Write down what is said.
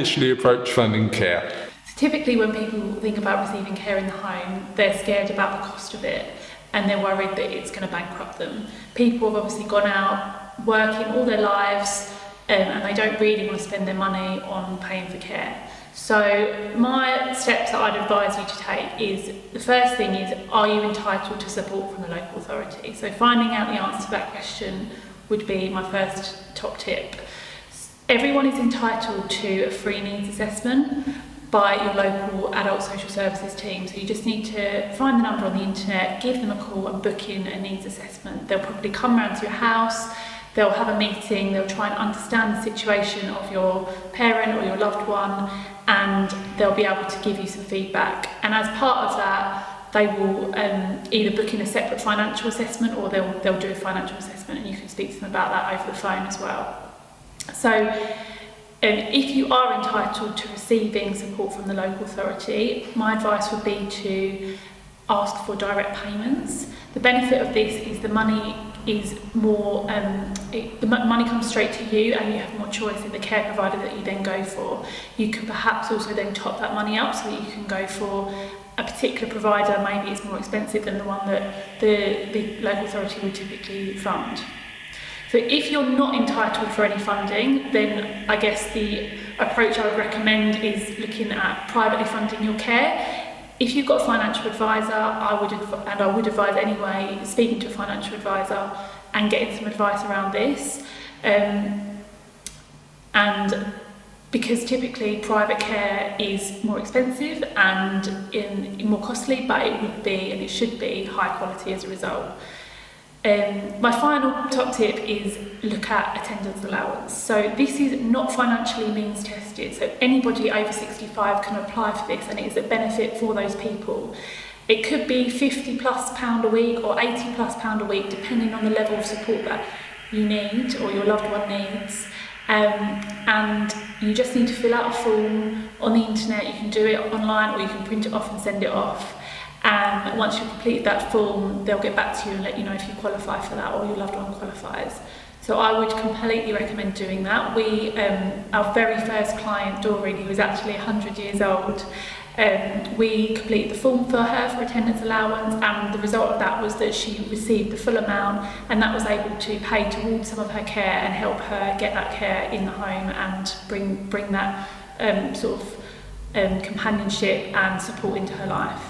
initially approach funding care? Typically when people think about receiving care in the home, they're scared about the cost of it and they're worried that it's going to bankrupt them. People have obviously gone out working all their lives and they don't really want to spend their money on paying for care. So my steps that I'd advise you to take is, the first thing is, are you entitled to support from the local authority? So finding out the answer to that question would be my first top tip. Everyone is entitled to a free needs assessment by your local adult social services team. So you just need to find the number on the internet, give them a call and book in a needs assessment. They'll probably come round to your house, they'll have a meeting, they'll try and understand the situation of your parent or your loved one, and they'll be able to give you some feedback. And as part of that, they will either book in a separate financial assessment or they'll do a financial assessment, and you can speak to them about that over the phone as well. So if you are entitled to receiving support from the local authority, my advice would be to ask for direct payments. The benefit of this is the money is more, the money comes straight to you and you have more choice in the care provider that you then go for. You can perhaps also then top that money up so that you can go for a particular provider. Maybe it's more expensive than the one that the local authority would typically fund. So if you're not entitled for any funding, then I guess the approach I would recommend is looking at privately funding your care. If you've got a financial advisor, I would advise anyway, speaking to a financial advisor and getting some advice around this. And because typically private care is more expensive and more costly, but it would be and it should be high quality as a result. My final top tip is look at attendance allowance. So this is not financially means tested, so anybody over 65 can apply for this and it is a benefit for those people. It could be £50+ a week or £80+ a week depending on the level of support that you need or your loved one needs. And you just need to fill out a form on the internet. You can do it online or you can print it off and send it off. And once you've completed that form, they'll get back to you and let you know if you qualify for that or your loved one qualifies. So I would completely recommend doing that. Our very first client, Doreen, who was actually 100 years old, we completed the form for her for attendance allowance, and the result of that was that she received the full amount, and that was able to pay towards some of her care and help her get that care in the home and bring that companionship and support into her life.